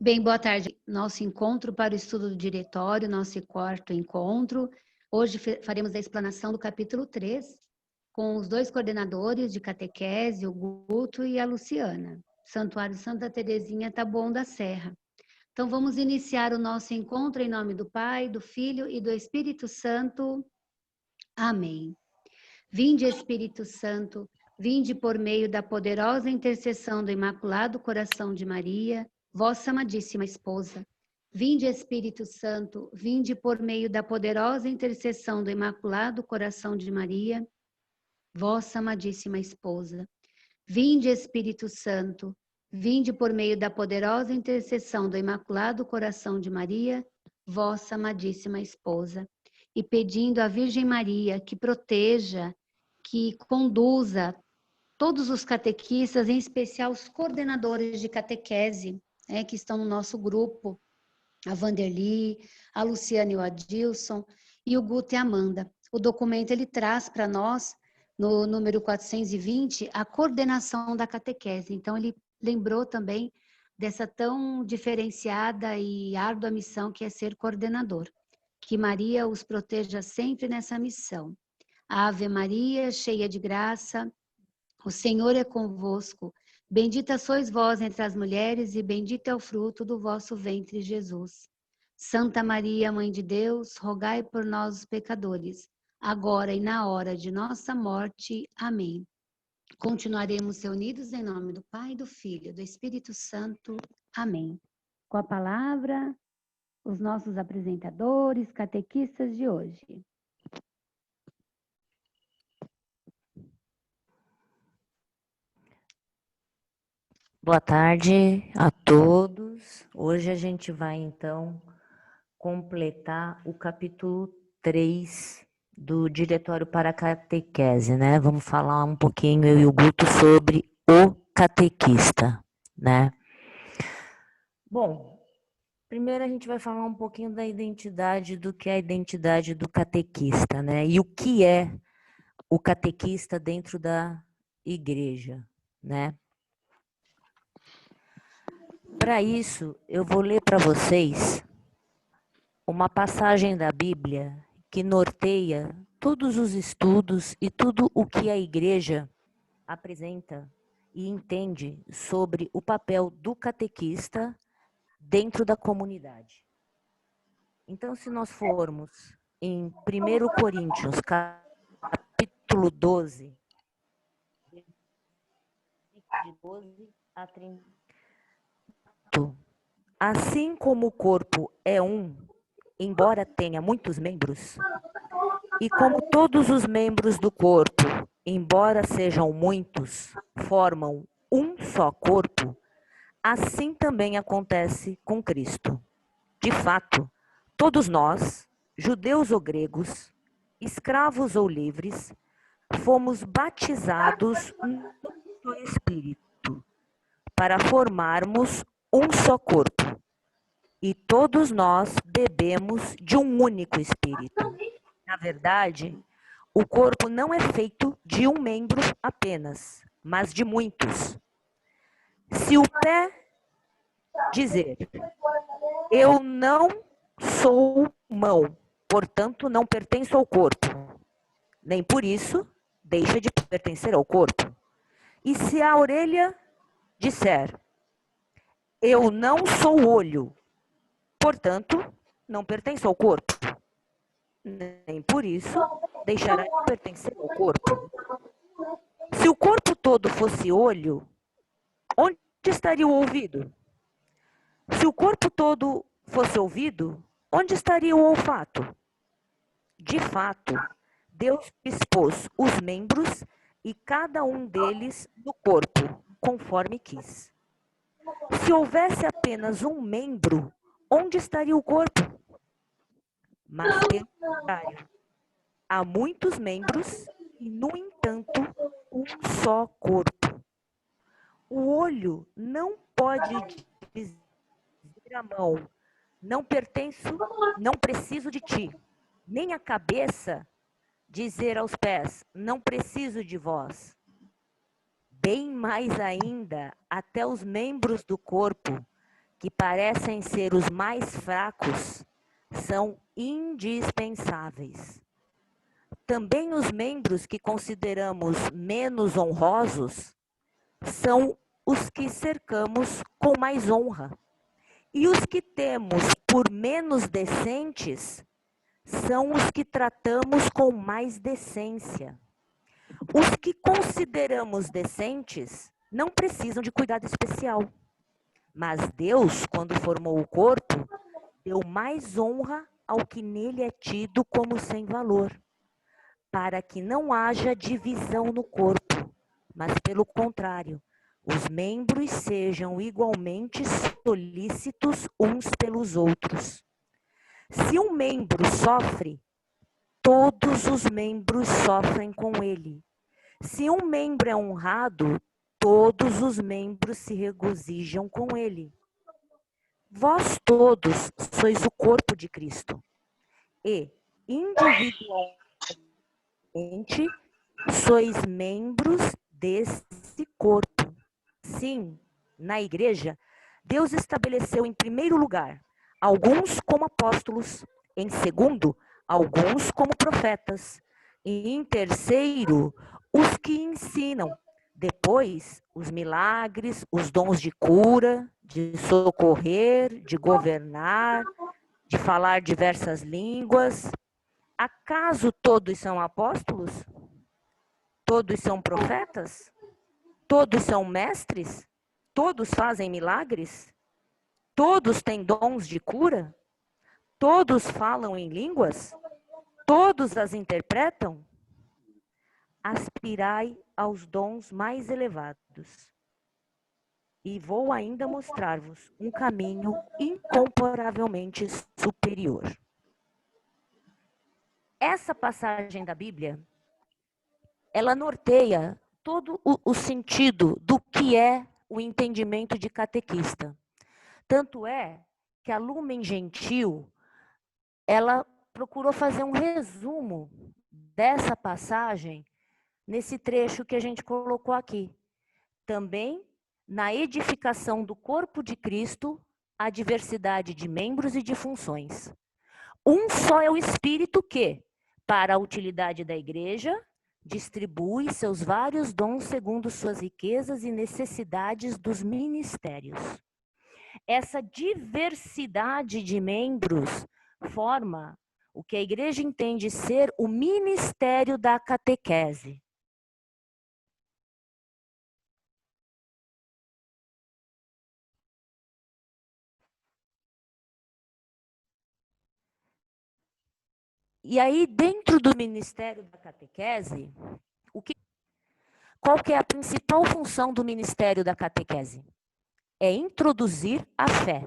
Bem, boa tarde. Nosso encontro para o estudo do diretório, nosso quarto encontro. Hoje faremos a explanação do capítulo 3, com os dois coordenadores de catequese, o Guto e a Luciana. Santuário Santa Terezinha Taboão da Serra. Então, vamos iniciar o nosso encontro em nome do Pai, do Filho e do Espírito Santo. Amém. Vinde, Espírito Santo, vinde por meio da poderosa intercessão do Imaculado Coração de Maria, vossa amadíssima esposa. Vinde, Espírito Santo, vinde por meio da poderosa intercessão do Imaculado Coração de Maria, vossa amadíssima esposa. Vinde, Espírito Santo, vinde por meio da poderosa intercessão do Imaculado Coração de Maria, vossa amadíssima esposa. E pedindo à Virgem Maria que proteja, que conduza todos os catequistas, em especial os coordenadores de catequese, que estão no nosso grupo, a Vanderly, a Luciana e o Adilson, e o Guto e a Amanda. O documento ele traz para nós, no número 420, a coordenação da catequese. Então, ele lembrou também dessa tão diferenciada e árdua missão que é ser coordenador. Que Maria os proteja sempre nessa missão. Ave Maria, cheia de graça, o Senhor é convosco. Bendita sois vós entre as mulheres e bendito é o fruto do vosso ventre, Jesus. Santa Maria, Mãe de Deus, rogai por nós os pecadores, agora e na hora de nossa morte. Amém. Continuaremos reunidos em nome do Pai, do Filho e do Espírito Santo. Amém. Com a palavra, os nossos apresentadores, catequistas de hoje. Boa tarde a todos. Hoje a gente vai, então, completar o capítulo 3 do Diretório para a Catequese, né? Vamos falar um pouquinho, eu e o Guto, sobre o catequista, né? Bom, primeiro a gente vai falar um pouquinho da identidade, do que é a identidade do catequista, né? E o que é o catequista dentro da igreja, né? Para isso, eu vou ler para vocês uma passagem da Bíblia que norteia todos os estudos e tudo o que a igreja apresenta e entende sobre o papel do catequista dentro da comunidade. Então, se nós formos em 1 Coríntios, capítulo 12, de 12 a 30, assim como o corpo é um, embora tenha muitos membros, e como todos os membros do corpo, embora sejam muitos, formam um só corpo, assim também acontece com Cristo. De fato, todos nós, judeus ou gregos, escravos ou livres, fomos batizados no Espírito, para formarmos um só corpo. E todos nós bebemos de um único Espírito. Na verdade, o corpo não é feito de um membro apenas, mas de muitos. Se o pé dizer, eu não sou mão, portanto não pertenço ao corpo, nem por isso deixa de pertencer ao corpo. E se a orelha disser, eu não sou olho, portanto não pertenço ao corpo, nem por isso deixará de pertencer ao corpo. Se o corpo todo fosse olho, onde estaria o ouvido? Se o corpo todo fosse ouvido, onde estaria o olfato? De fato, Deus expôs os membros e cada um deles no corpo, conforme quis. Se houvesse apenas um membro, onde estaria o corpo? Mas, pelo contrário, há muitos membros e, no entanto, um só corpo. O olho não pode dizer à mão, não pertenço, não preciso de ti. Nem a cabeça dizer aos pés, não preciso de vós. Bem mais ainda, até os membros do corpo, que parecem ser os mais fracos, são indispensáveis. Também os membros que consideramos menos honrosos são os que cercamos com mais honra. E os que temos por menos decentes são os que tratamos com mais decência. Os que consideramos decentes não precisam de cuidado especial. Mas Deus, quando formou o corpo, deu mais honra ao que nele é tido como sem valor, para que não haja divisão no corpo, mas pelo contrário, os membros sejam igualmente solícitos uns pelos outros. Se um membro sofre, todos os membros sofrem com ele. Se um membro é honrado, todos os membros se regozijam com ele. Vós todos sois o corpo de Cristo e, individualmente, sois membros desse corpo. Sim, na igreja, Deus estabeleceu em primeiro lugar alguns como apóstolos, em segundo, alguns como profetas, e em terceiro, os que ensinam. Depois, os milagres, os dons de cura, de socorrer, de governar, de falar diversas línguas. Acaso todos são apóstolos? Todos são profetas? Todos são mestres? Todos fazem milagres? Todos têm dons de cura? Todos falam em línguas? Todos as interpretam? Aspirai aos dons mais elevados. E vou ainda mostrar-vos um caminho incomparavelmente superior. Essa passagem da Bíblia, ela norteia todo o sentido do que é o entendimento de catequista. Tanto é que a Lumen Gentil, ela procurou fazer um resumo dessa passagem nesse trecho que a gente colocou aqui. Também, na edificação do corpo de Cristo, a diversidade de membros e de funções. Um só é o Espírito que, para a utilidade da igreja, distribui seus vários dons segundo suas riquezas e necessidades dos ministérios. Essa diversidade de membros forma o que a igreja entende ser o ministério da catequese. E aí, dentro do ministério da catequese, qual que é a principal função do ministério da catequese? É introduzir a fé.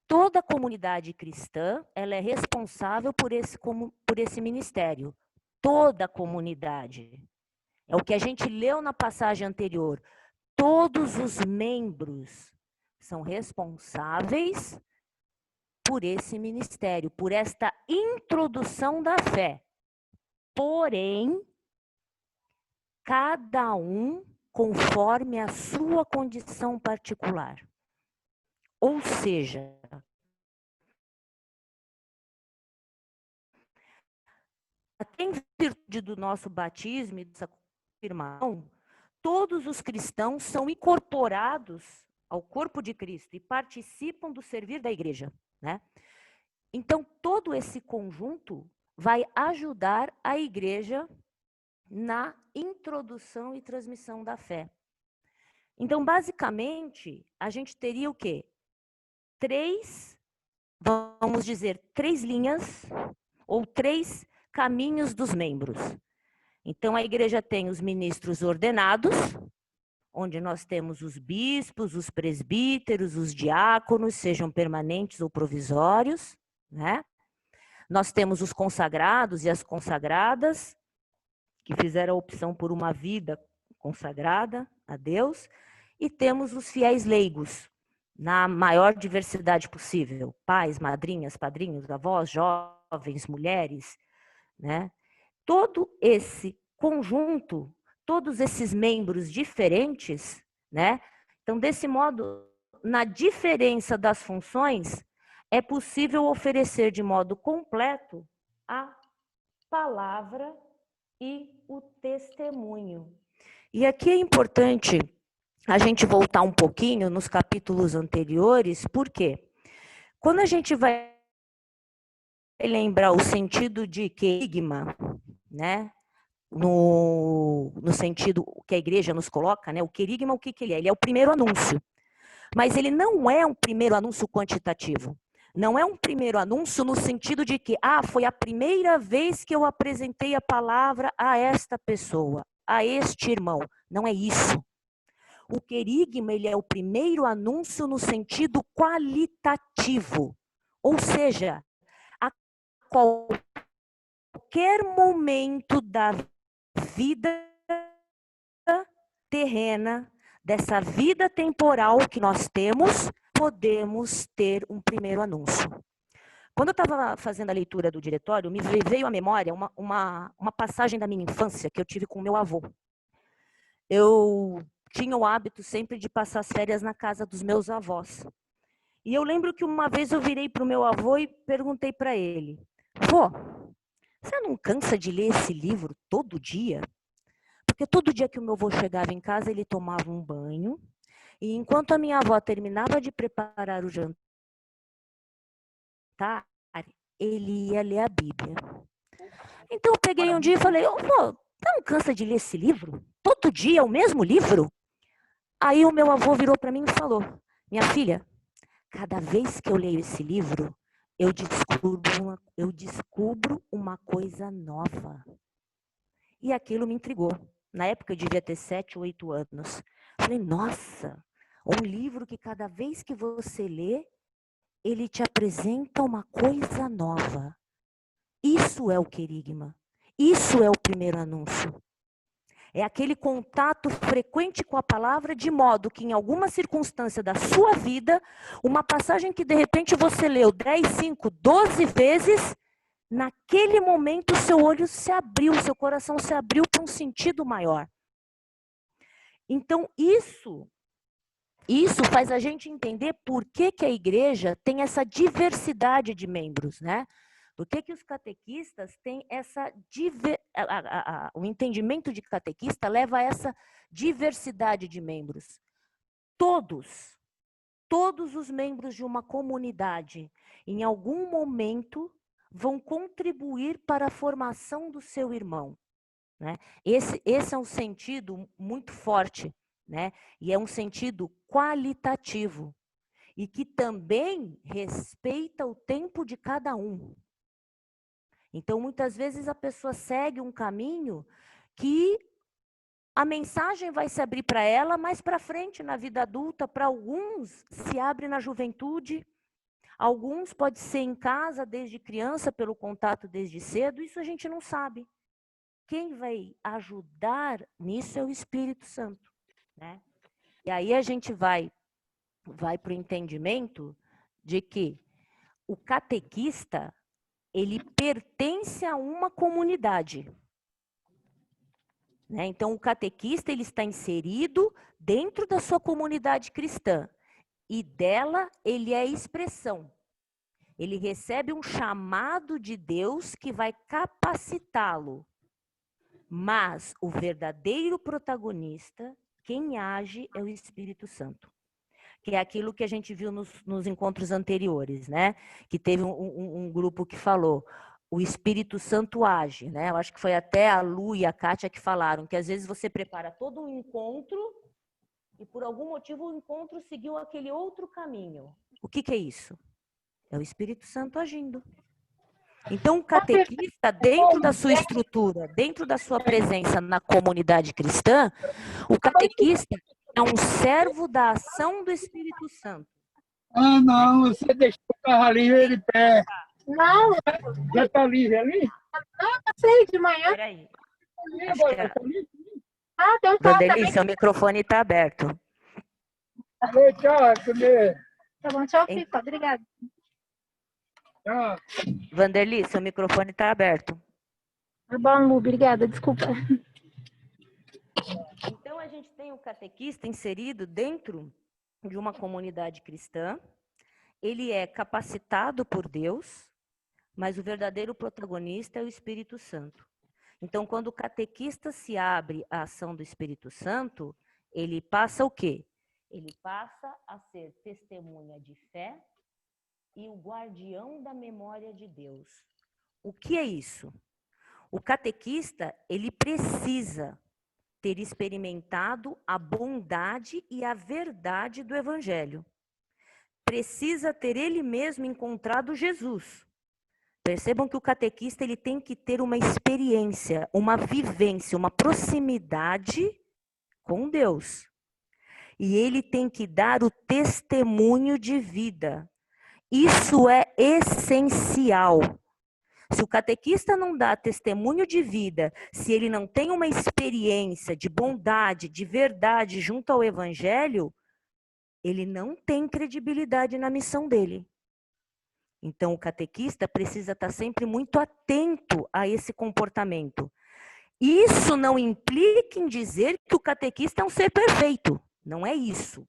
Toda a comunidade cristã, ela é responsável por esse ministério. Toda a comunidade. É o que a gente leu na passagem anterior. Todos os membros são responsáveis por esse ministério, por esta introdução da fé. Porém, cada um conforme a sua condição particular. Ou seja, em virtude do nosso batismo e dessa confirmação, todos os cristãos são incorporados ao corpo de Cristo e participam do servir da igreja, né? Então, todo esse conjunto vai ajudar a igreja na introdução e transmissão da fé. Então, basicamente, a gente teria o quê? Vamos dizer, 3 linhas ou 3 caminhos dos membros. Então, a igreja tem os ministros ordenados, onde nós temos os bispos, os presbíteros, os diáconos, sejam permanentes ou provisórios, né? Nós temos os consagrados e as consagradas, que fizeram a opção por uma vida consagrada a Deus, e temos os fiéis leigos, na maior diversidade possível, pais, madrinhas, padrinhos, avós, jovens, mulheres, né? Todo esse conjunto, todos esses membros diferentes, né? Então, desse modo, na diferença das funções, é possível oferecer de modo completo a palavra e o testemunho. E aqui é importante a gente voltar um pouquinho nos capítulos anteriores, porque quando a gente vai lembrar o sentido de querigma, né? No sentido que a igreja nos coloca, né? O querigma, o que ele é? Ele é o primeiro anúncio. Mas ele não é um primeiro anúncio quantitativo. Não é um primeiro anúncio no sentido de que, foi a primeira vez que eu apresentei a palavra a esta pessoa, a este irmão. Não é isso. O querigma, ele é o primeiro anúncio no sentido qualitativo. Ou seja, a qualquer momento da vida terrena, dessa vida temporal que nós temos, podemos ter um primeiro anúncio. Quando eu estava fazendo a leitura do diretório, me veio à memória uma passagem da minha infância que eu tive com meu avô. Eu tinha o hábito sempre de passar as férias na casa dos meus avós. E eu lembro que uma vez eu virei para o meu avô e perguntei para ele: vô, você não cansa de ler esse livro todo dia? Porque todo dia que o meu avô chegava em casa, ele tomava um banho. E enquanto a minha avó terminava de preparar o jantar, ele ia ler a Bíblia. Então eu peguei um dia e falei: ô vô, você não cansa de ler esse livro? Todo dia é o mesmo livro? Aí o meu avô virou para mim e falou: minha filha, cada vez que eu leio esse livro, eu descubro uma coisa nova. E aquilo me intrigou. Na época eu devia ter 7 ou 8 anos. Falei, nossa, um livro que cada vez que você lê, ele te apresenta uma coisa nova. Isso é o querigma. Isso é o primeiro anúncio. É aquele contato frequente com a palavra, de modo que em alguma circunstância da sua vida, uma passagem que de repente você leu 10, 5, 12 vezes, naquele momento seu olho se abriu, seu coração se abriu para um sentido maior. Então isso faz a gente entender por que a igreja tem essa diversidade de membros, né? Por que os catequistas têm essa o entendimento de catequista leva a essa diversidade de membros. Todos os membros de uma comunidade, em algum momento, vão contribuir para a formação do seu irmão, né? Esse é um sentido muito forte, né? E é um sentido qualitativo e que também respeita o tempo de cada um. Então, muitas vezes a pessoa segue um caminho que a mensagem vai se abrir para ela mais para frente na vida adulta. Para alguns se abre na juventude, alguns pode ser em casa desde criança, pelo contato desde cedo, isso a gente não sabe. Quem vai ajudar nisso é o Espírito Santo, né? E aí a gente vai para o entendimento de que o catequista, ele pertence a uma comunidade, né? Então, o catequista, ele está inserido dentro da sua comunidade cristã e dela ele é expressão. Ele recebe um chamado de Deus que vai capacitá-lo. Mas o verdadeiro protagonista, quem age, é o Espírito Santo. Que é aquilo que a gente viu nos encontros anteriores, né? Que teve um grupo que falou, o Espírito Santo age, né? Eu acho que foi até a Lu e a Kátia que falaram, que às vezes você prepara todo um encontro e por algum motivo o encontro seguiu aquele outro caminho. O que é isso? É o Espírito Santo agindo. Então, o catequista, dentro da sua estrutura, dentro da sua presença na comunidade cristã, o catequista é um servo da ação do Espírito Santo. Ah, não, você deixou o carro ali de pé. Não, já está livre ali? Não, eu sei, de manhã. Peraí. Tem um carro Vanderlei, também. seu microfone está aberto. Oi, tchau, comer. Tá bom, tchau, Fica. Obrigada. Tchau. Vanderlei, seu microfone está aberto. Tá bom, Lu, obrigada, desculpa. Então, a gente tem o catequista inserido dentro de uma comunidade cristã, ele é capacitado por Deus, mas o verdadeiro protagonista é o Espírito Santo. Então, quando o catequista se abre à ação do Espírito Santo, ele passa o quê? Ele passa a ser testemunha de fé e o guardião da memória de Deus. O que é isso? O catequista, ele precisa ter experimentado a bondade e a verdade do Evangelho. Precisa ter ele mesmo encontrado Jesus. Percebam que o catequista ele tem que ter uma experiência, uma vivência, uma proximidade com Deus. E ele tem que dar o testemunho de vida. Isso é essencial. Se o catequista não dá testemunho de vida, se ele não tem uma experiência de bondade, de verdade junto ao Evangelho, ele não tem credibilidade na missão dele. Então, o catequista precisa estar sempre muito atento a esse comportamento. Isso não implica em dizer que o catequista é um ser perfeito. Não é isso.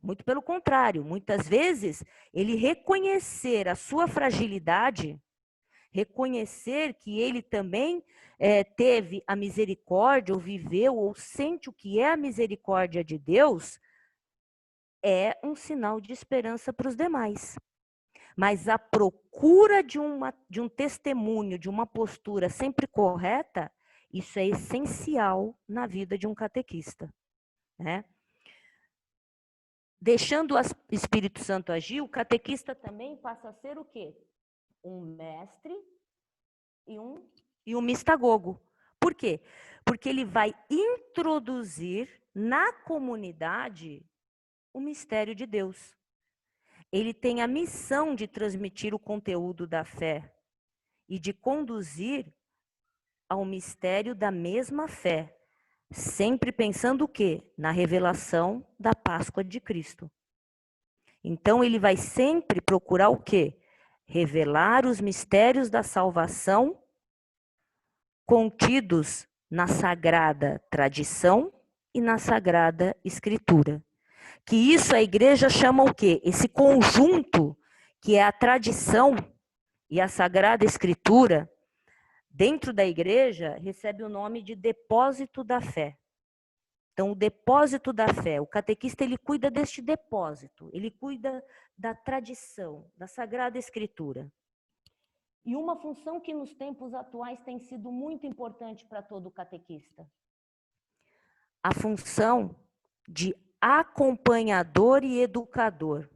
Muito pelo contrário. Muitas vezes, ele reconhecer a sua fragilidade, reconhecer que ele também teve a misericórdia, ou viveu, ou sente o que é a misericórdia de Deus, é um sinal de esperança para os demais. Mas a procura de um testemunho, de uma postura sempre correta, isso é essencial na vida de um catequista, né? Deixando o Espírito Santo agir, o catequista também passa a ser o quê? Um mestre e um mistagogo. Por quê? Porque ele vai introduzir na comunidade o mistério de Deus. Ele tem a missão de transmitir o conteúdo da fé e de conduzir ao mistério da mesma fé, sempre pensando o quê? Na revelação da Páscoa de Cristo. Então, ele vai sempre procurar o quê? Revelar os mistérios da salvação contidos na sagrada tradição e na sagrada escritura. Que isso a igreja chama o quê? Esse conjunto que é a tradição e a Sagrada Escritura, dentro da igreja, recebe o nome de depósito da fé. Então, o depósito da fé, o catequista, ele cuida deste depósito, ele cuida da tradição, da Sagrada Escritura. E uma função que nos tempos atuais tem sido muito importante para todo catequista. A função de acompanhador e educador.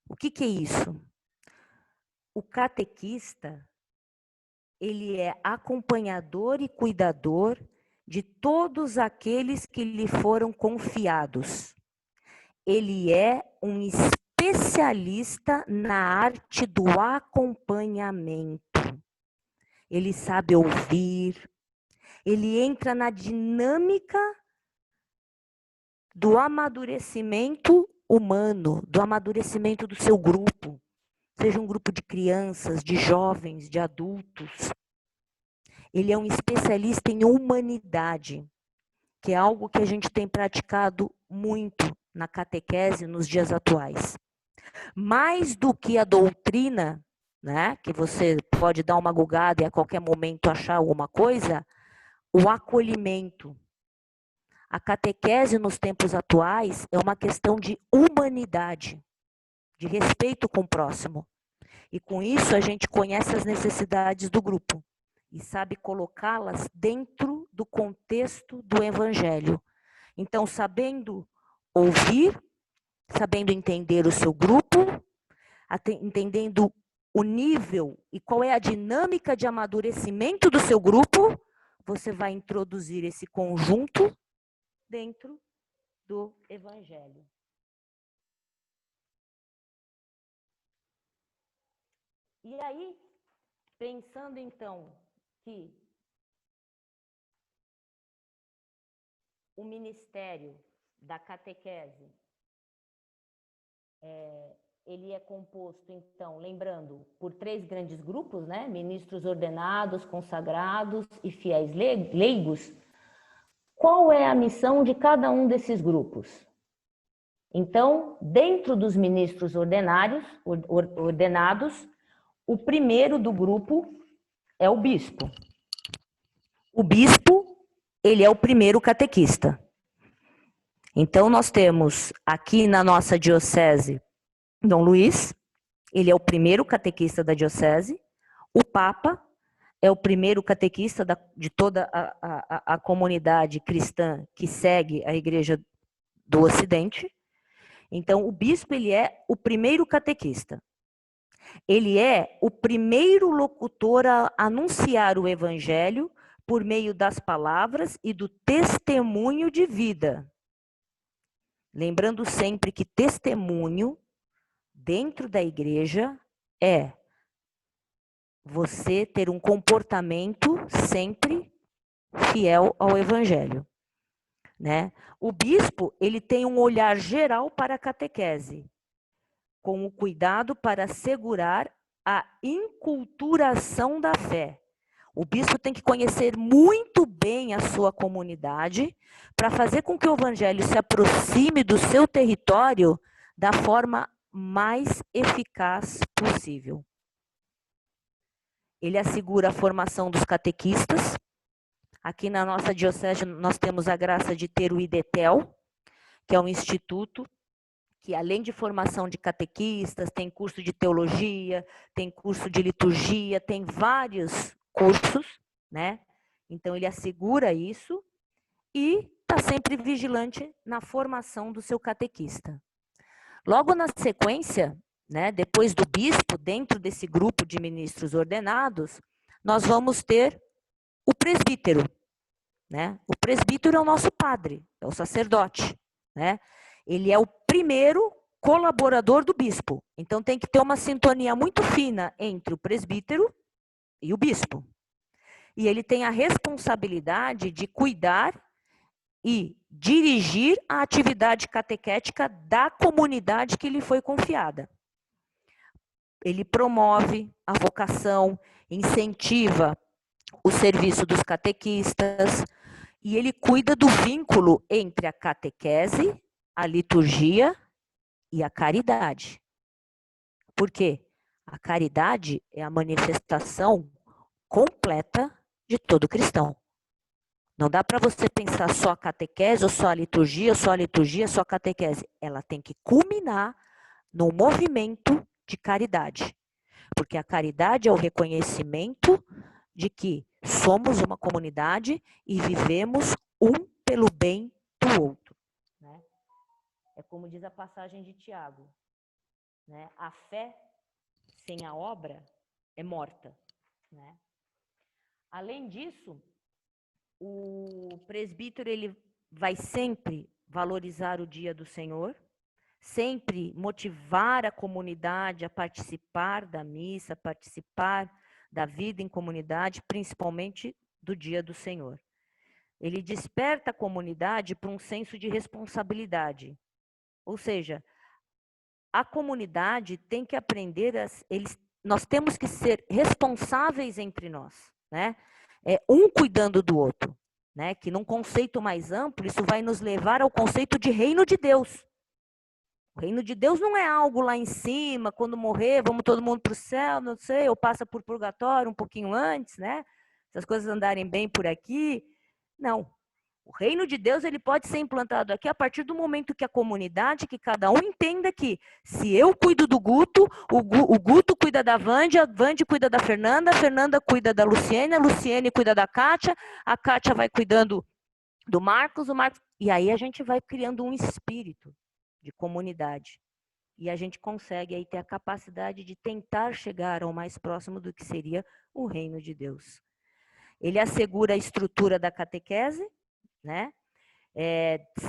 O que é isso? O catequista, ele é acompanhador e cuidador de todos aqueles que lhe foram confiados. Ele é um especialista na arte do acompanhamento. Ele sabe ouvir, ele entra na dinâmica do amadurecimento humano, do amadurecimento do seu grupo, seja um grupo de crianças, de jovens, de adultos. Ele é um especialista em humanidade, que é algo que a gente tem praticado muito na catequese nos dias atuais. Mais do que a doutrina, né, que você pode dar uma gugada e a qualquer momento achar alguma coisa, o acolhimento. A catequese nos tempos atuais é uma questão de humanidade, de respeito com o próximo. E com isso a gente conhece as necessidades do grupo e sabe colocá-las dentro do contexto do Evangelho. Então, sabendo ouvir, sabendo entender o seu grupo, entendendo o nível e qual é a dinâmica de amadurecimento do seu grupo, você vai introduzir esse conjunto dentro do Evangelho. E aí, pensando então que o ministério da catequese, ele é composto, então, lembrando, por 3 grandes grupos, né? Ministros ordenados, consagrados e fiéis leigos. Qual é a missão de cada um desses grupos? Então, dentro dos ministros ordenados, o primeiro do grupo é o bispo. O bispo, ele é o primeiro catequista. Então, nós temos aqui na nossa diocese Dom Luís, ele é o primeiro catequista da diocese. O Papa é o primeiro catequista de toda a comunidade cristã que segue a Igreja do Ocidente. Então, o bispo, ele é o primeiro catequista. Ele é o primeiro locutor a anunciar o evangelho por meio das palavras e do testemunho de vida. Lembrando sempre que testemunho dentro da igreja é você ter um comportamento sempre fiel ao evangelho, né? O bispo, ele tem um olhar geral para a catequese, com o cuidado para assegurar a inculturação da fé. O bispo tem que conhecer muito bem a sua comunidade para fazer com que o evangelho se aproxime do seu território da forma mais eficaz possível. Ele assegura a formação dos catequistas. Aqui na nossa diocese nós temos a graça de ter o IDETEL, que é um instituto que, além de formação de catequistas, tem curso de teologia, tem curso de liturgia, tem vários cursos, né? Então, ele assegura isso e está sempre vigilante na formação do seu catequista. Logo na sequência, né, depois do bispo, dentro desse grupo de ministros ordenados, nós vamos ter o presbítero, né? O presbítero é o nosso padre, é o sacerdote, né? Ele é o primeiro colaborador do bispo. Então, tem que ter uma sintonia muito fina entre o presbítero e o bispo. E ele tem a responsabilidade de cuidar e dirigir a atividade catequética da comunidade que lhe foi confiada. Ele promove a vocação, incentiva o serviço dos catequistas e ele cuida do vínculo entre a catequese, a liturgia e a caridade. Por quê? A caridade é a manifestação completa de todo cristão. Não dá para você pensar só a catequese, ou só a liturgia, só a liturgia, só a catequese. Ela tem que culminar no movimento de caridade. Porque a caridade é o reconhecimento de que somos uma comunidade e vivemos um pelo bem do outro. Né? É como diz a passagem de Tiago. Né? A fé sem a obra é morta. Né? Além disso, o presbítero ele vai sempre valorizar o dia do Senhor, sempre motivar a comunidade a participar da missa, participar da vida em comunidade, principalmente do dia do Senhor. Ele desperta a comunidade para um senso de responsabilidade. Ou seja, a comunidade tem que aprender, nós temos que ser responsáveis entre nós, né? Um cuidando do outro, né? Que num conceito mais amplo, isso vai nos levar ao conceito de reino de Deus. O reino de Deus não é algo lá em cima, quando morrer, vamos todo mundo para o céu, não sei, ou passa por purgatório um pouquinho antes, né? Se as coisas andarem bem por aqui. Não. O reino de Deus ele pode ser implantado aqui a partir do momento que a comunidade, que cada um entenda que se eu cuido do Guto, o Guto cuida da Vande, a Vande cuida da Fernanda, a Fernanda cuida da Luciene, a Luciene cuida da Kátia, a Kátia vai cuidando do Marcos, o Marcos... E aí a gente vai criando um espírito de comunidade. E a gente consegue aí ter a capacidade de tentar chegar ao mais próximo do que seria o reino de Deus. Ele assegura a estrutura da catequese, né?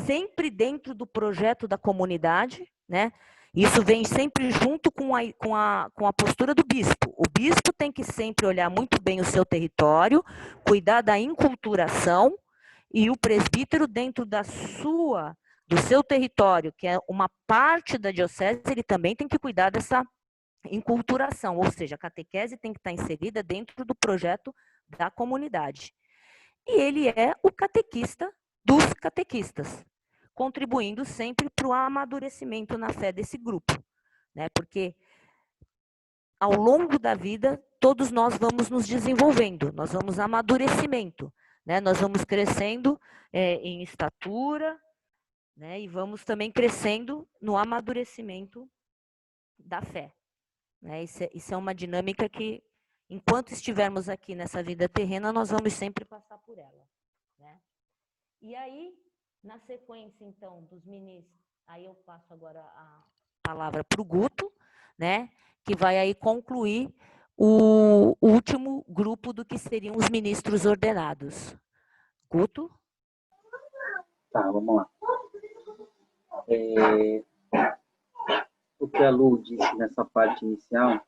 Sempre dentro do projeto da comunidade, né? Isso vem sempre junto com a postura do bispo. O bispo tem que sempre olhar muito bem o seu território, cuidar da inculturação, e o presbítero dentro do seu território, que é uma parte da diocese, ele também tem que cuidar dessa inculturação, ou seja, a catequese tem que estar inserida dentro do projeto da comunidade. E ele é o catequista dos catequistas. contribuindo sempre para o amadurecimento na fé desse grupo, né? Porque ao longo da vida, todos nós vamos nos desenvolvendo, nós vamos amadurecimento, né? Nós vamos crescendo em estatura, né? E vamos também crescendo no amadurecimento da fé, né? Isso é uma dinâmica que, enquanto estivermos aqui nessa vida terrena, nós vamos sempre passar por ela, né? E aí, na sequência, então, dos ministros, aí eu passo agora a palavra para o Guto, né? Que vai aí concluir o último grupo do que seriam os ministros ordenados. Guto? Tá, vamos lá. O que a Lu disse nessa parte inicial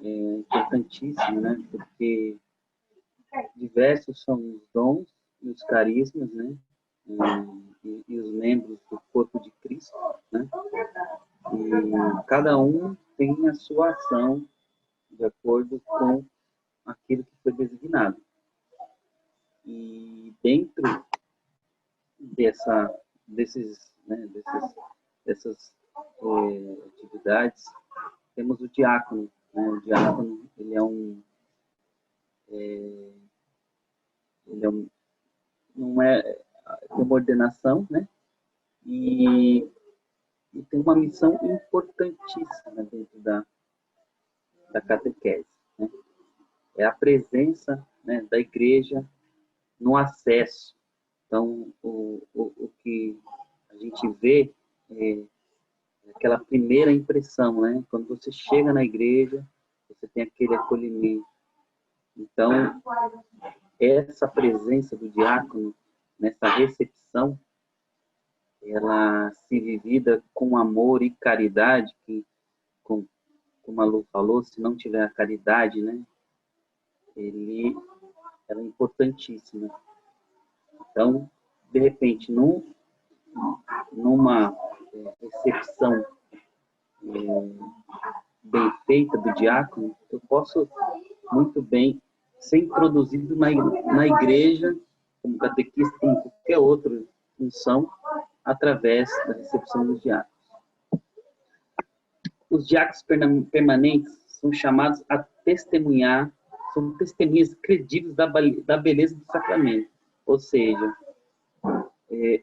é importantíssimo, né? Porque diversos são os dons e os carismas, né? E os membros do corpo de Cristo, né? E cada um tem a sua ação de acordo com aquilo que foi designado. E dentro dessas atividades, temos o diácono, né? O diácono, ele é tem uma ordenação, né? E tem uma missão importantíssima dentro da catequese, né? É a presença, né, da igreja no acesso. Então, o que a gente vê é aquela primeira impressão, né? Quando você chega na igreja, você tem aquele acolhimento. Então, essa presença do diácono nessa recepção, ela se vivida com amor e caridade, que, como a Lu falou, se não tiver a caridade, né, ela é importantíssima. Então, de repente, numa recepção bem feita do diácono, eu posso muito bem ser introduzido na igreja, como catequista, como qualquer outra função, através da recepção dos diáconos. Os diáconos permanentes são chamados a testemunhar, são testemunhas credíveis da beleza do sacramento. Ou seja,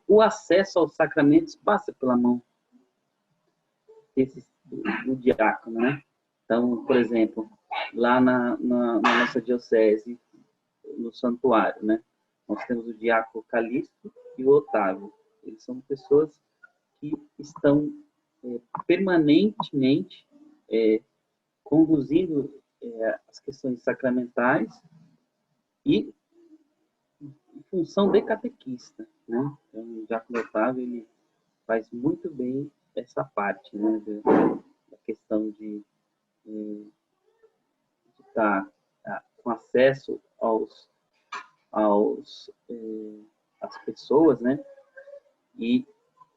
o acesso aos sacramentos passa pela mão do diácono, né? Então, por exemplo, lá na nossa diocese, no santuário, né? Nós temos o diácono Calixto e o Otávio. Eles são pessoas que estão permanentemente conduzindo as questões sacramentais e em função de catequista, né? Então, o diácono Otávio, ele faz muito bem essa parte, né? Da questão de estar com acesso às pessoas, né? E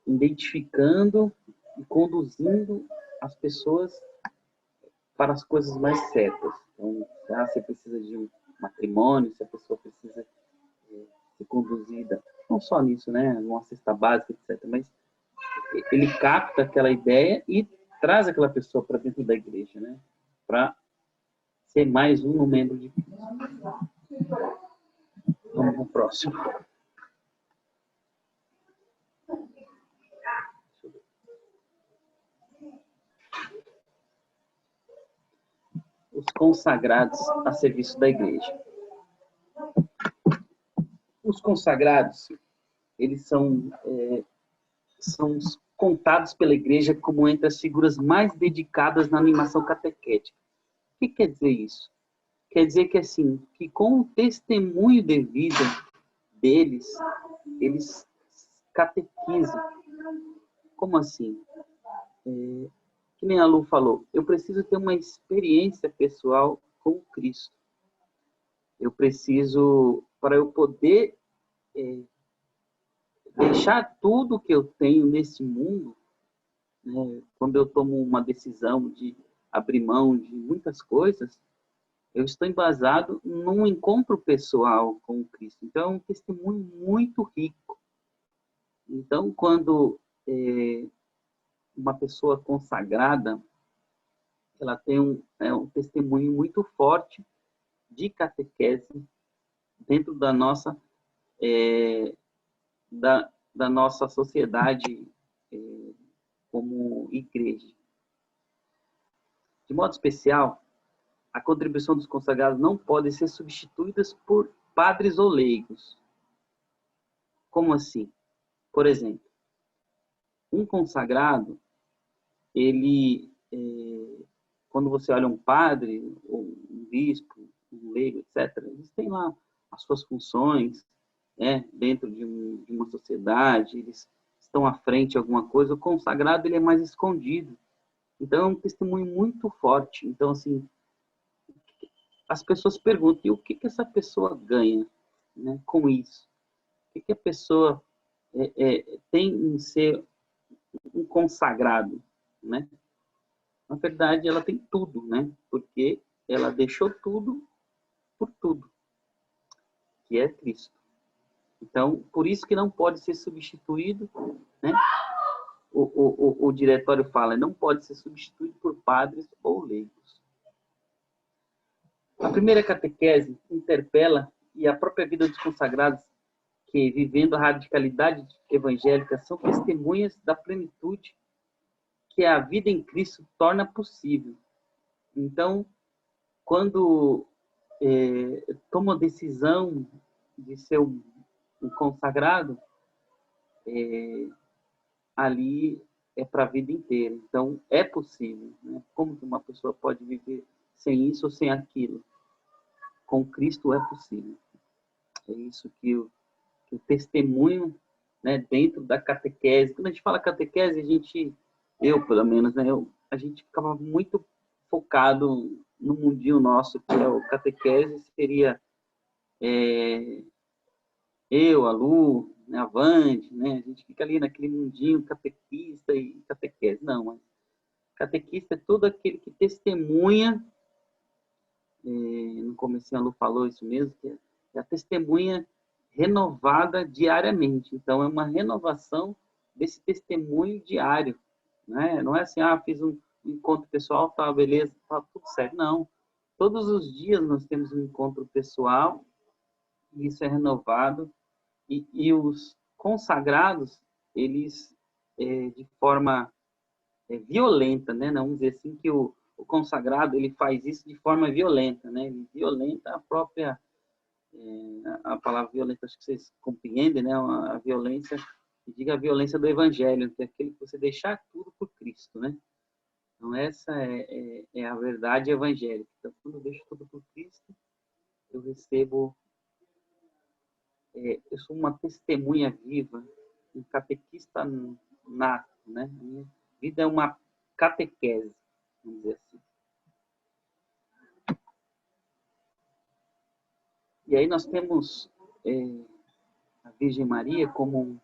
identificando e conduzindo as pessoas para as coisas mais certas. Então, você precisa de um matrimônio, se a pessoa precisa ser conduzida, não só nisso, né? Uma cesta básica, etc. Mas ele capta aquela ideia e traz aquela pessoa para dentro da igreja, né? Para ser mais um membro de Cristo. Vamos para o próximo. Os consagrados a serviço da igreja. Os consagrados, eles são contados pela igreja como entre as figuras mais dedicadas na animação catequética. O que quer dizer isso? Quer dizer que, assim, que com o testemunho de vida deles, eles catequizam. Como assim? Que nem a Lu falou, eu preciso ter uma experiência pessoal com Cristo. Eu preciso, para eu poder deixar tudo que eu tenho nesse mundo, né, quando eu tomo uma decisão de abrir mão de muitas coisas, eu estou embasado num encontro pessoal com Cristo. Então, é um testemunho muito rico. Então, quando uma pessoa consagrada, ela tem um testemunho muito forte de catequese dentro da nossa da nossa sociedade como igreja. De modo especial, a contribuição dos consagrados não pode ser substituída por padres ou leigos. Como assim? Por exemplo, um consagrado, ele, quando você olha um padre, ou um bispo, um leigo, etc., eles têm lá as suas funções, dentro de uma sociedade, eles estão à frente de alguma coisa. O consagrado, ele é mais escondido. Então, é um testemunho muito forte. Então, assim, as pessoas perguntam, e o que essa pessoa ganha, né, com isso? O que a pessoa tem em ser um consagrado, né? Na verdade, ela tem tudo, né? Porque ela deixou tudo por tudo, que é Cristo. Então, por isso que não pode ser substituído, né? O diretório fala, não pode ser substituído por padres ou leigos. A primeira catequese interpela, e a própria vida dos consagrados, que vivendo a radicalidade evangélica, são testemunhas da plenitude que a vida em Cristo torna possível. Então, quando toma a decisão de ser um consagrado, ali é para a vida inteira. Então, é possível, né? Como que uma pessoa pode viver sem isso ou sem aquilo? Com Cristo é possível. É isso que o testemunho, né, dentro da catequese. Quando a gente fala catequese, eu pelo menos, né, a gente ficava muito focado no mundinho nosso, que é o catequese, seria eu, a Lu, né, a Vande, né, a gente fica ali naquele mundinho catequista e catequese. Não, mas catequista é todo aquele que testemunha, no começo a Lu falou isso mesmo, que é a testemunha renovada diariamente. Então, é uma renovação desse testemunho diário, né? Não é assim, fiz um encontro pessoal, tá, beleza, tá tudo certo. Não. Todos os dias nós temos um encontro pessoal, e isso é renovado, e os consagrados, eles, de forma violenta, né? Não vamos dizer assim que o consagrado, ele faz isso de forma violenta, né? Ele violenta a própria a palavra violência, acho que vocês compreendem, né? A violência, diga a violência do evangelho, que é aquele que você deixar tudo por Cristo, né? Então, essa é a verdade evangélica. Então, quando eu deixo tudo por Cristo, eu recebo, eu sou uma testemunha viva, um catequista nato, né? A minha vida é uma catequese, vamos dizer assim. E aí nós temos a Virgem Maria como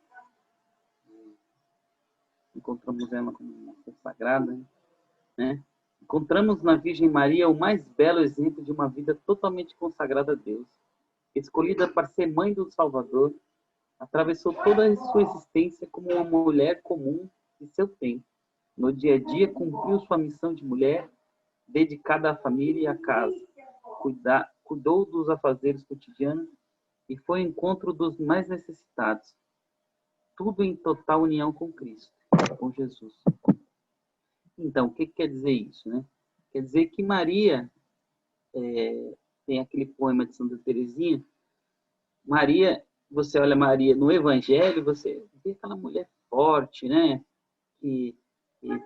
encontramos ela como uma consagrada, né? Encontramos na Virgem Maria o mais belo exemplo de uma vida totalmente consagrada a Deus. Escolhida para ser mãe do Salvador, atravessou toda a sua existência como uma mulher comum de seu tempo. No dia a dia, cumpriu sua missão de mulher, dedicada à família e à casa. Cuidou dos afazeres cotidianos e foi ao encontro dos mais necessitados. Tudo em total união com Cristo, com Jesus. Então, o que quer dizer isso, né? Quer dizer que Maria, tem aquele poema de Santa Teresinha, Maria, você olha Maria no Evangelho, você vê aquela mulher forte, né? Que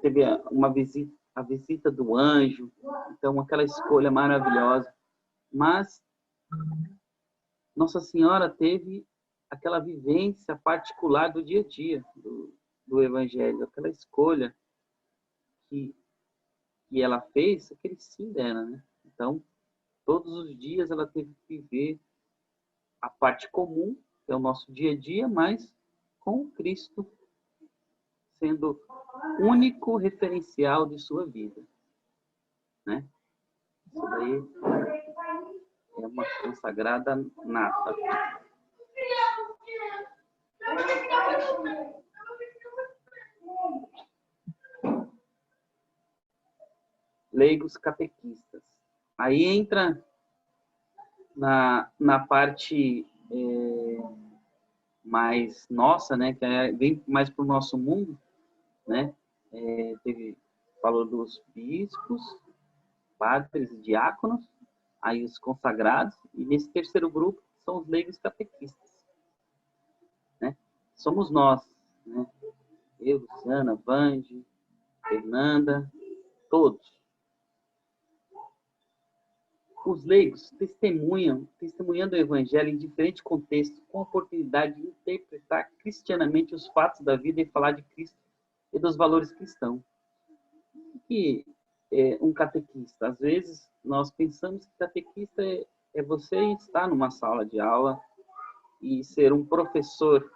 teve a visita do anjo, então aquela escolha maravilhosa. Mas Nossa Senhora teve aquela vivência particular do dia a dia do Evangelho, aquela escolha que ela fez, aquele sim dela, né? Então, todos os dias ela teve que viver a parte comum, que é o nosso dia a dia, mas com Cristo sendo único referencial de sua vida, né? Isso daí é uma consagrada nata. Leigos catequistas. Aí entra na parte mais nossa, né, que vem mais para o nosso mundo, né? Falou dos bispos, padres e diáconos, aí os consagrados, e nesse terceiro grupo são os leigos catequistas, né? Somos nós, né? Eu, Luciana, Vange, Fernanda, todos. Os leigos testemunhando o evangelho em diferentes contextos, com a oportunidade de interpretar cristianamente os fatos da vida e falar de Cristo e dos valores cristãos. O que é um catequista? Às vezes, nós pensamos que catequista é você estar numa sala de aula e ser um professor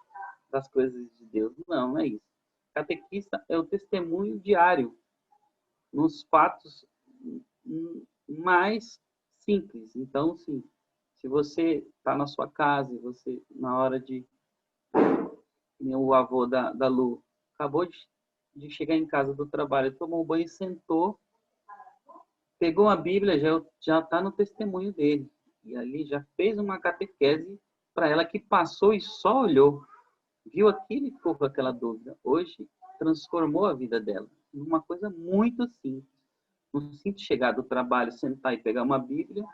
das coisas de Deus. Não é isso. Catequista é o testemunho diário nos fatos mais simples. Então, sim, se você está na sua casa e você, na hora de... O avô da Lu acabou de chegar em casa do trabalho, tomou um banho, sentou, pegou a Bíblia, já está no testemunho dele. E ali já fez uma catequese para ela, que passou e só olhou. Viu aquilo e ficou com aquela dúvida. Hoje, transformou a vida dela numa coisa muito simples. No simples chegar do trabalho, sentar e pegar uma Bíblia,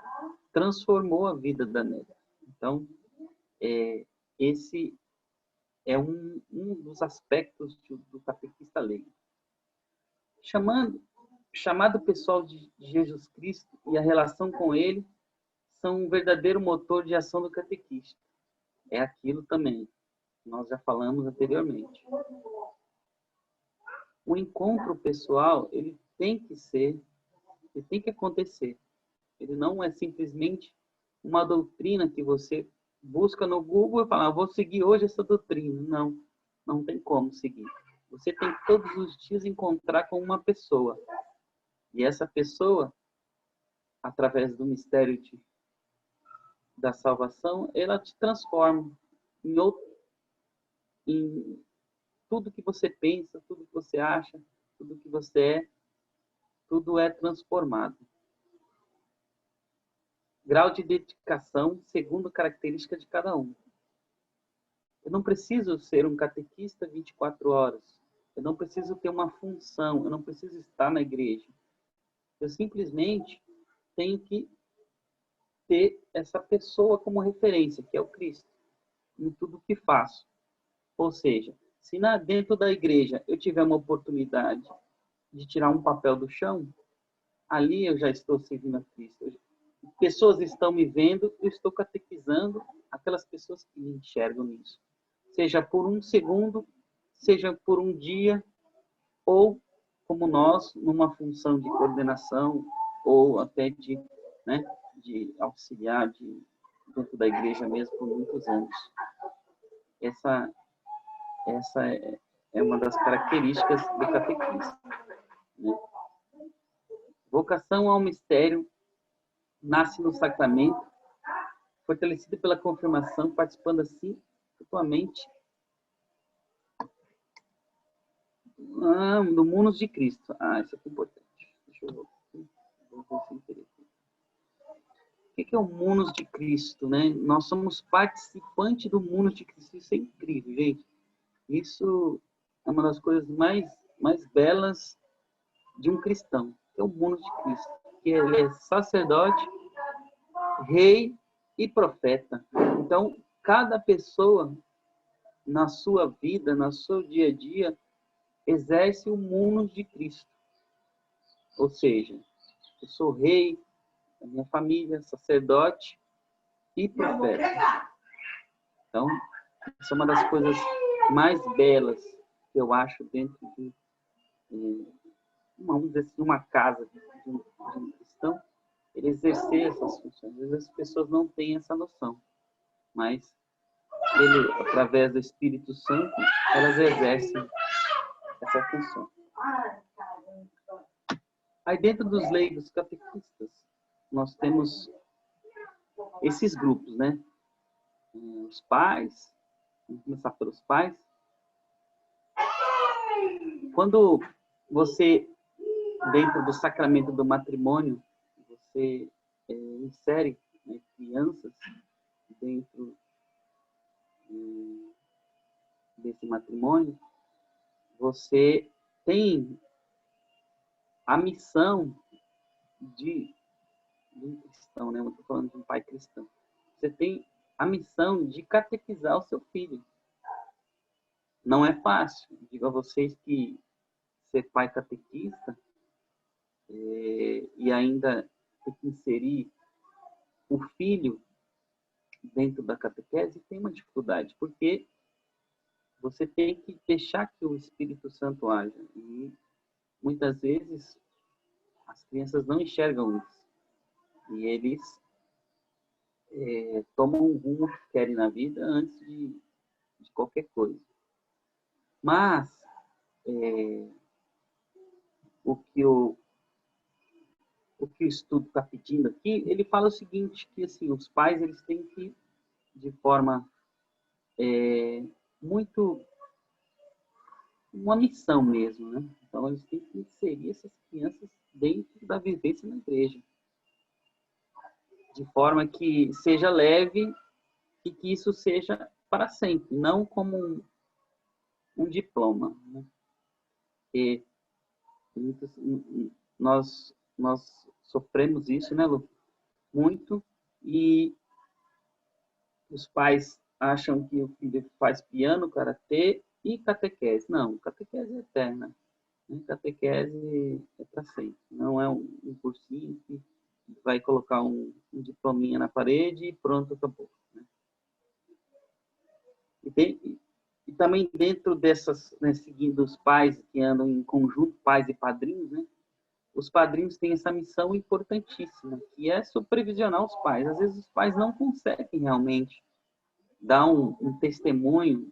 transformou a vida da neta. Então, esse é um dos aspectos do catequista leigo. Chamado pessoal de Jesus Cristo e a relação com ele são um verdadeiro motor de ação do catequista. É aquilo também, nós já falamos anteriormente. O encontro pessoal, ele tem que acontecer. Ele não é simplesmente uma doutrina que você busca no Google e fala, vou seguir hoje essa doutrina. Não, não tem como seguir. Você tem que todos os dias encontrar com uma pessoa. E essa pessoa, através do mistério da salvação, ela te transforma em tudo que você pensa, tudo que você acha, tudo que você é, tudo é transformado. Grau de dedicação segundo característica de cada um. Eu não preciso ser um catequista 24 horas. Eu não preciso ter uma função. Eu não preciso estar na igreja. Eu simplesmente tenho que ter essa pessoa como referência, que é o Cristo, em tudo que faço. Ou seja, se dentro da igreja eu tiver uma oportunidade de tirar um papel do chão, ali eu já estou servindo a Cristo. Pessoas estão me vendo, eu estou catequizando aquelas pessoas que me enxergam nisso. Seja por um segundo, seja por um dia, ou como nós, numa função de coordenação, ou até de auxiliar dentro da igreja mesmo por muitos anos. Essa é uma das características do catequista, né? Vocação ao mistério nasce no sacramento, fortalecida pela confirmação, participando assim mutuamente do munus de Cristo. Isso aqui é importante. Deixa eu ver. O que é o munus de Cristo, né? Nós somos participantes do munus de Cristo. Isso é incrível, gente. Isso é uma das coisas mais belas de um cristão, que é o munus de Cristo, que ele é sacerdote, rei e profeta. Então, cada pessoa na sua vida, no seu dia a dia, exerce o munus de Cristo. Ou seja, eu sou rei da minha família, sacerdote e profeta. Então, essa é uma das coisas mais belas que eu acho dentro de vamos dizer assim, uma casa de um cristão, ele exercer essas funções. Às vezes as pessoas não têm essa noção, mas ele, através do Espírito Santo, elas exercem essa função. Aí dentro dos leigos catequistas, nós temos esses grupos, né? Os pais, vamos começar pelos pais, quando você, dentro do sacramento do matrimônio, você insere, né, crianças dentro desse matrimônio, você tem a missão de um cristão, né? Eu estou falando de um pai cristão. Você tem a missão de catequizar o seu filho. Não é fácil. Digo a vocês que ser pai catequista e ainda ter que inserir o filho dentro da catequese tem uma dificuldade, porque você tem que deixar que o Espírito Santo haja. E muitas vezes as crianças não enxergam isso. E eles tomam um rumo que querem na vida antes de qualquer coisa. Mas o que o estudo está pedindo aqui, ele fala o seguinte, que assim, os pais eles têm que, de forma muito uma missão mesmo, né? Então eles têm que inserir essas crianças dentro da vivência na igreja, de forma que seja leve e que isso seja para sempre, não como um diploma, né? E nós sofremos isso, né, Lu? Muito, e os pais acham que o filho faz piano, karatê e catequese. Não, catequese é eterna. Catequese é para sempre. Não é um cursinho que vai colocar um diplominha na parede e pronto, acabou. Né? E também dentro dessas, né, seguindo os pais que andam em conjunto, pais e padrinhos, né? Os padrinhos têm essa missão importantíssima, que é supervisionar os pais. Às vezes os pais não conseguem realmente dar um testemunho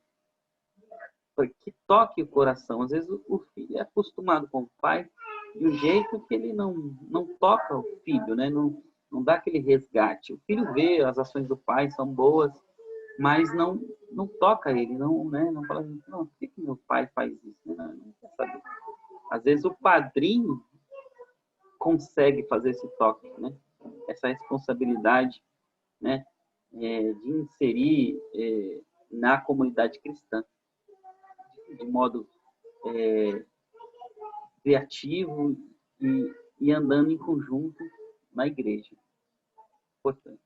que toque o coração. Às vezes o filho é acostumado com o pai de um jeito que ele não toca o filho, né? Não dá aquele resgate. O filho vê as ações do pai, são boas, mas não toca ele, né? Não fala, não, por que meu pai faz isso? Não quer saber. Às vezes o padrinho consegue fazer esse toque, né? Essa responsabilidade, né? De inserir na comunidade cristã de modo criativo e andando em conjunto na igreja. Importante.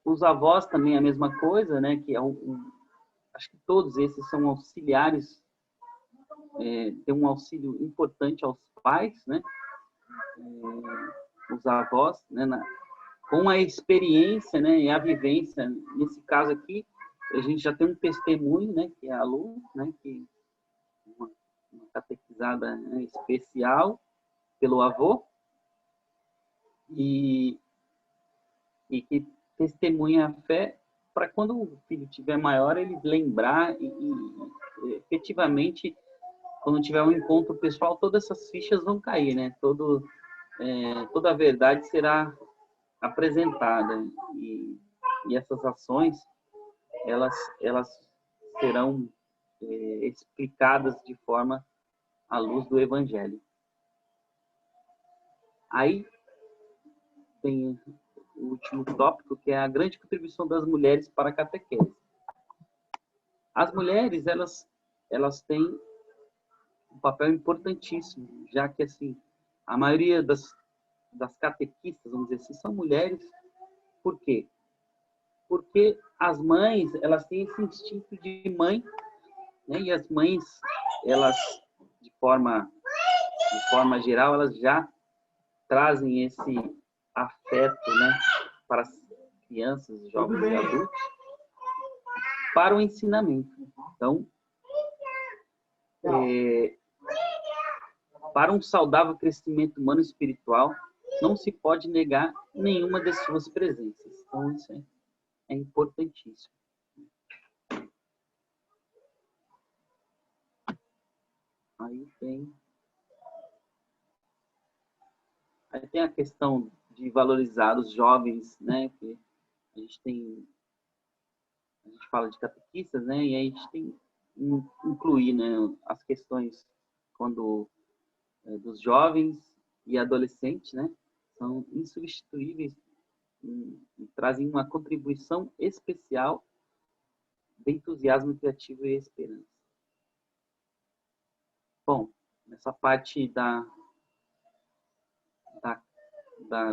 Os avós também é a mesma coisa, né? Que acho que todos esses são auxiliares, tem um auxílio importante aos pais, né? Os avós, né? Com a experiência, né? E a vivência. Nesse caso aqui, a gente já tem um testemunho, né? Que é a Lu, né? Que uma catequizada, né, especial pelo avô e que testemunha a fé para quando o filho tiver maior ele lembrar e efetivamente quando tiver um encontro pessoal todas essas fichas vão cair, né? Toda a verdade será apresentada e essas ações elas serão explicadas de forma à luz do Evangelho. Aí tem o último tópico, que é a grande contribuição das mulheres para a catequese. As mulheres, elas têm um papel importantíssimo, já que assim, a maioria das catequistas, vamos dizer assim, são mulheres. Por quê? Porque as mães, elas têm esse instinto de mãe, né? E as mães, elas, de forma geral, elas já trazem esse afeto, né, para as crianças, jovens e adultos, para o ensinamento. Então, para um saudável crescimento humano e espiritual, não se pode negar nenhuma de suas presenças. Então, isso é importantíssimo. Aí tem a questão de valorizar os jovens, né? Que a gente tem a gente fala de catequistas, né? E aí a gente tem que incluir, né, as questões quando dos jovens e adolescentes, né? São insubstituíveis e trazem uma contribuição especial de entusiasmo criativo e esperança. Bom, nessa parte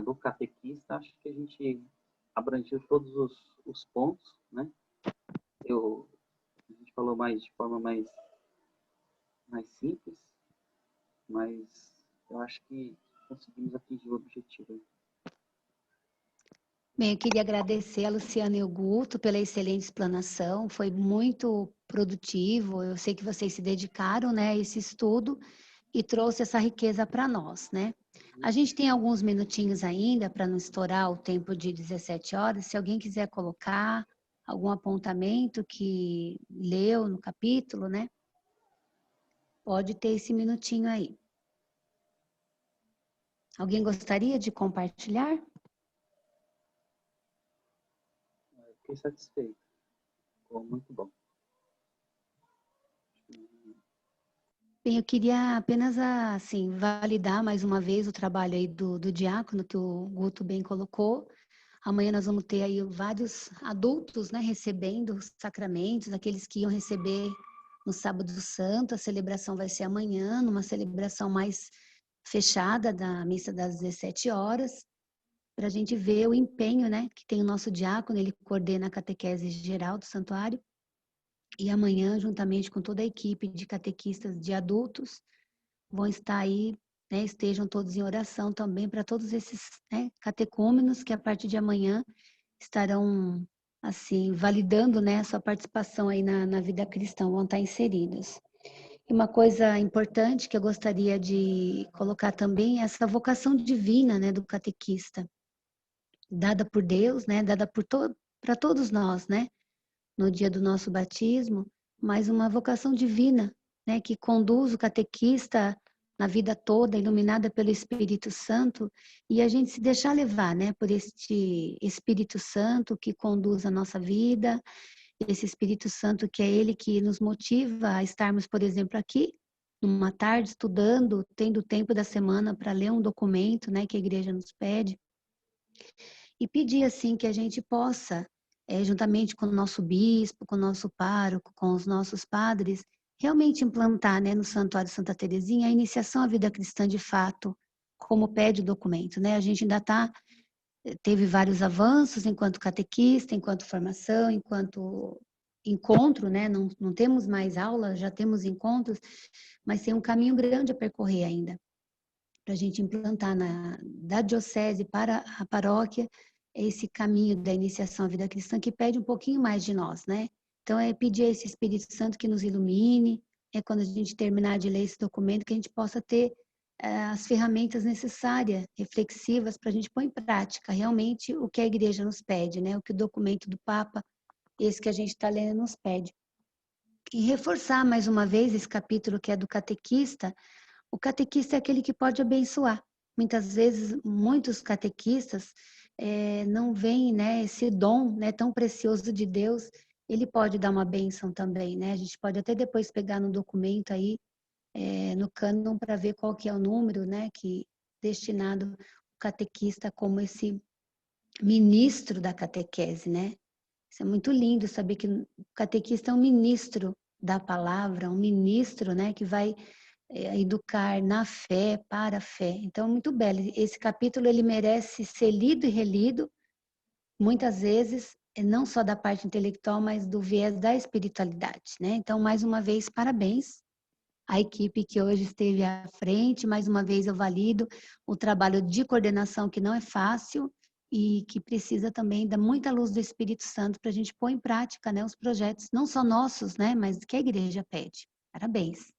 do catequista, acho que a gente abrangeu todos os pontos, né? A gente falou de forma mais simples, mas eu acho que conseguimos atingir o objetivo. Bem, eu queria agradecer a Luciana e o Guto pela excelente explanação, foi muito produtivo, eu sei que vocês se dedicaram, né, a esse estudo e trouxe essa riqueza para nós, né? A gente tem alguns minutinhos ainda para não estourar o tempo de 17 horas, se alguém quiser colocar algum apontamento que leu no capítulo, né? Pode ter esse minutinho aí. Alguém gostaria de compartilhar? Fiquei satisfeito. Ficou muito bom. Bem, eu queria apenas, assim, validar mais uma vez o trabalho aí do diácono, que o Guto bem colocou. Amanhã nós vamos ter aí vários adultos, né, recebendo os sacramentos, aqueles que iam receber no Sábado Santo. A celebração vai ser amanhã, numa celebração mais fechada da missa das 17 horas, para a gente ver o empenho, né, que tem o nosso diácono, ele coordena a catequese geral do santuário. E amanhã, juntamente com toda a equipe de catequistas de adultos, vão estar aí, né, estejam todos em oração também para todos esses, né, catecúmenos que a partir de amanhã estarão, assim, validando, né, a sua participação aí na vida cristã, vão estar inseridos. E uma coisa importante que eu gostaria de colocar também é essa vocação divina, né, do catequista, dada por Deus, né, dada para todos nós, né, no dia do nosso batismo, mas uma vocação divina, né, que conduz o catequista na vida toda, iluminada pelo Espírito Santo, e a gente se deixar levar, né, por este Espírito Santo que conduz a nossa vida, esse Espírito Santo que é ele que nos motiva a estarmos, por exemplo, aqui, numa tarde, estudando, tendo tempo da semana para ler um documento, né, que a igreja nos pede, e pedir, assim, que a gente possa, juntamente com o nosso bispo, com o nosso pároco, com os nossos padres, realmente implantar, né, no Santuário Santa Teresinha a iniciação à vida cristã de fato, como pede o documento, né? A gente ainda teve vários avanços enquanto catequista, enquanto formação, enquanto encontro, né? Não temos mais aulas, já temos encontros, mas tem um caminho grande a percorrer ainda para a gente implantar da diocese para a paróquia esse caminho da iniciação à vida cristã que pede um pouquinho mais de nós, né? Então, é pedir a esse Espírito Santo que nos ilumine, quando a gente terminar de ler esse documento, que a gente possa ter as ferramentas necessárias, reflexivas, para a gente pôr em prática realmente o que a igreja nos pede, né? O que o documento do Papa, esse que a gente está lendo, nos pede. E reforçar mais uma vez esse capítulo que é do catequista. O catequista é aquele que pode abençoar. Muitas vezes, muitos catequistas não veem, né, esse dom, né, tão precioso de Deus. Ele pode dar uma bênção também, né? A gente pode até depois pegar no documento aí, no cânon, para ver qual que é o número, né, que destinado o catequista como esse ministro da catequese, né? Isso é muito lindo saber que o catequista é um ministro da palavra, um ministro, né, que vai educar na fé, para a fé. Então, muito belo. Esse capítulo, ele merece ser lido e relido, muitas vezes, não só da parte intelectual, mas do viés da espiritualidade, né? Então, mais uma vez, parabéns à equipe que hoje esteve à frente. Mais uma vez, eu valido o trabalho de coordenação, que não é fácil e que precisa também da muita luz do Espírito Santo para a gente pôr em prática, né, os projetos, não só nossos, né, mas que a igreja pede. Parabéns.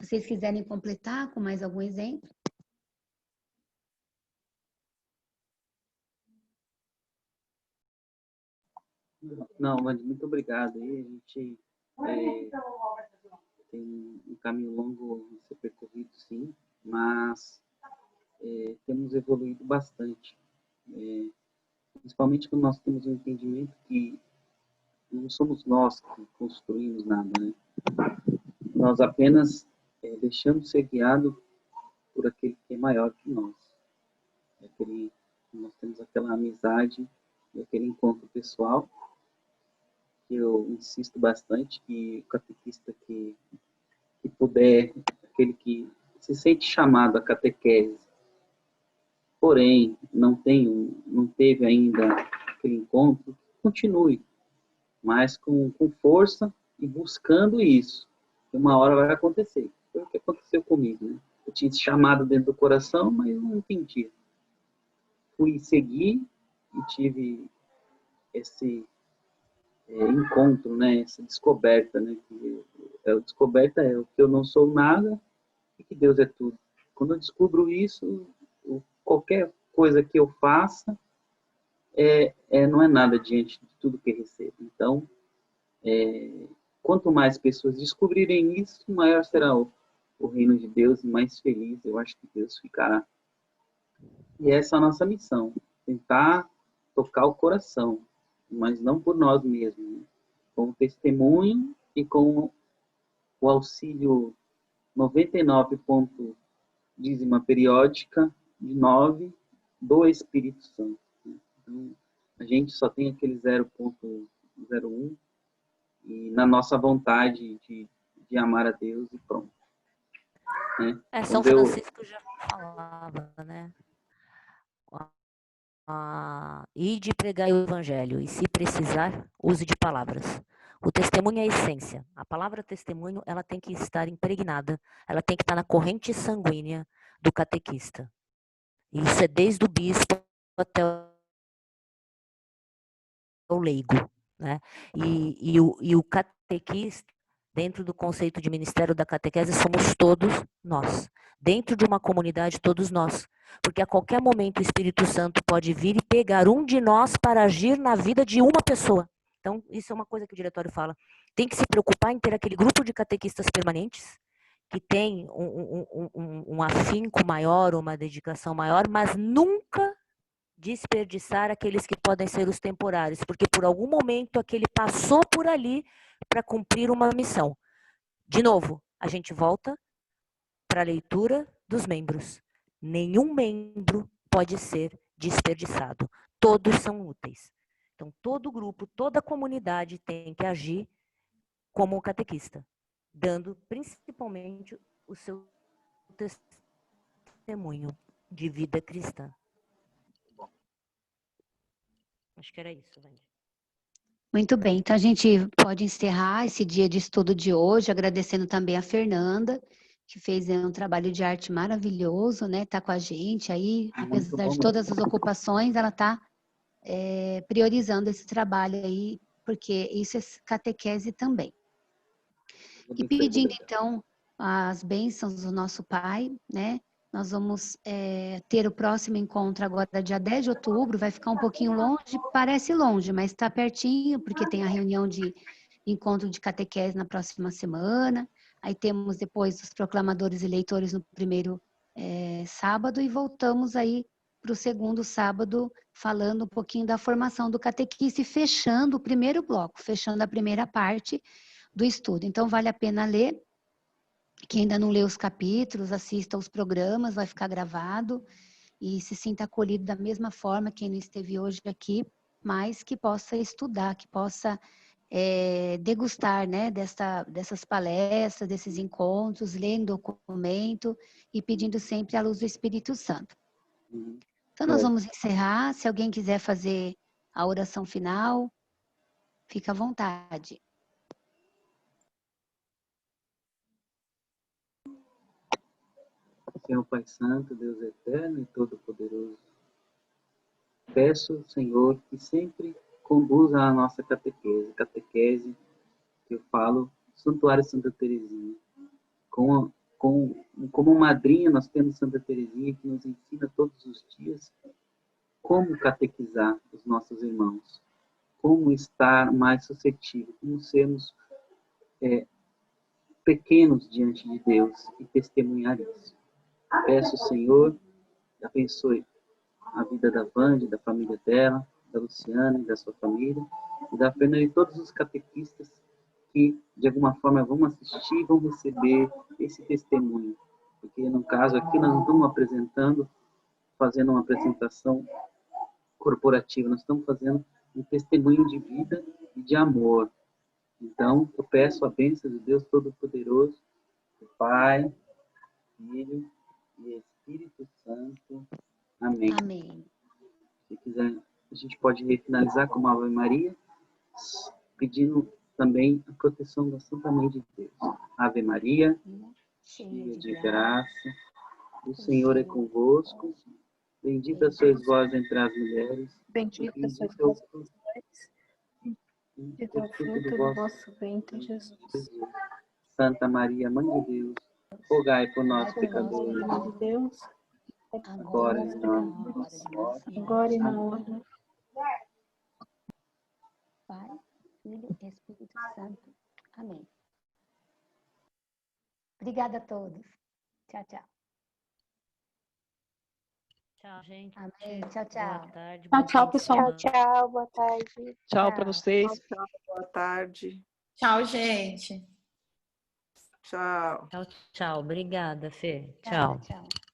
Se vocês quiserem completar com mais algum exemplo. Não, mas muito obrigado. Aí a gente tem um caminho longo a ser percorrido, sim, mas temos evoluído bastante. Principalmente quando nós temos um entendimento que não somos nós que construímos nada, né? Nós apenas deixamos ser guiados por aquele que é maior que nós. Nós temos aquela amizade e aquele encontro pessoal, que eu insisto bastante, que o catequista que puder, aquele que se sente chamado à catequese, porém não teve ainda aquele encontro, continue, mas com força e buscando isso. Uma hora vai acontecer. Foi o que aconteceu comigo, né? Eu tinha esse chamado dentro do coração, mas não entendia. Fui seguir e tive esse encontro, né? Essa descoberta, né? A descoberta é o que eu não sou nada e que Deus é tudo. Quando eu descubro isso, qualquer coisa que eu faça não é nada diante de tudo que recebo. Então, quanto mais pessoas descobrirem isso, maior será o reino de Deus e mais feliz eu acho que Deus ficará. E essa é a nossa missão, tentar tocar o coração, mas não por nós mesmos, né? Com o testemunho e com o auxílio 99 ponto dízima periódica de 9 do Espírito Santo. Então, a gente só tem aquele 0,01 e na nossa vontade de amar a Deus e pronto. Né? São Francisco já falava, né? Ide pregar o evangelho e, se precisar, use de palavras. O testemunho é a essência. A palavra testemunho, ela tem que estar impregnada, ela tem que estar na corrente sanguínea do catequista. Isso é desde o bispo até o leigo, né? E o catequista, dentro do conceito de ministério da catequese, somos todos nós. Dentro de uma comunidade, todos nós. Porque a qualquer momento o Espírito Santo pode vir e pegar um de nós para agir na vida de uma pessoa. Então, isso é uma coisa que o diretório fala. Tem que se preocupar em ter aquele grupo de catequistas permanentes, que tem um afinco maior, uma dedicação maior, mas nunca desperdiçar aqueles que podem ser os temporários, porque por algum momento aquele passou por ali para cumprir uma missão. De novo, a gente volta para a leitura dos membros. Nenhum membro pode ser desperdiçado. Todos são úteis. Então, todo grupo, toda comunidade tem que agir como um catequista, dando principalmente o seu testemunho de vida cristã. Acho que era isso, Vandy. Muito bem, então a gente pode encerrar esse dia de estudo de hoje, agradecendo também a Fernanda, que fez um trabalho de arte maravilhoso, né? Tá com a gente aí, apesar de todas as ocupações, ela tá priorizando esse trabalho aí, porque isso é catequese também. E pedindo então as bênçãos do nosso Pai, né? Nós vamos ter o próximo encontro agora, dia 10 de outubro, vai ficar um pouquinho longe, parece longe, mas está pertinho, porque tem a reunião de encontro de catequese na próxima semana, aí temos depois os proclamadores e leitores no primeiro sábado, e voltamos aí para o segundo sábado, falando um pouquinho da formação do catequista e fechando o primeiro bloco, fechando a primeira parte do estudo. Então, vale a pena ler. Quem ainda não leu os capítulos, assista aos programas, vai ficar gravado e se sinta acolhido da mesma forma, quem não esteve hoje aqui, mas que possa estudar, que possa degustar, né, dessas palestras, desses encontros, lendo documento e pedindo sempre a luz do Espírito Santo. Então, nós vamos encerrar. Se alguém quiser fazer a oração final, fica à vontade. Senhor Pai Santo, Deus Eterno e Todo-Poderoso, peço, Senhor, que sempre conduza a nossa catequese que eu falo, Santuário Santa Teresinha. Como madrinha, nós temos Santa Teresinha, que nos ensina todos os dias como catequizar os nossos irmãos, como estar mais suscetível, como sermos pequenos diante de Deus e testemunhar isso. Peço, Senhor, abençoe a vida da Vandy, da família dela, da Luciana e da sua família, e da Fernanda e todos os catequistas que, de alguma forma, vão assistir e vão receber esse testemunho. Porque, no caso aqui, nós não estamos fazendo uma apresentação corporativa, nós estamos fazendo um testemunho de vida e de amor. Então, eu peço a bênção de Deus Todo-Poderoso, o Pai, Filho e Espírito Santo. Amém. Amém. Se quiser, a gente pode finalizar com uma Ave Maria, pedindo também a proteção da Santa Mãe de Deus. Ave Maria, cheia de graça, o Senhor é convosco, bendita sois vós entre as mulheres, Bendita sois bendito é o vós fruto bendito é o fruto do vosso ventre, Jesus. Jesus. Santa Maria, Mãe de Deus, rogai por nós, Rogai por nós, pecadores, Mãe de Deus, agora e na hora de nossa morte. agora e na hora. Pai, Filho e Espírito Santo. Amém. Obrigada a todos. Tchau, tchau. Tchau, gente. Amém. Tchau, tchau. Boa tarde. Tchau, bom tchau, fim de pessoal. semana. Tchau, boa tarde. Tchau para vocês. Tchau, boa tarde. Tchau, gente. Tchau. Tchau, tchau. Obrigada, Fê. Tchau, Tchau. tchau.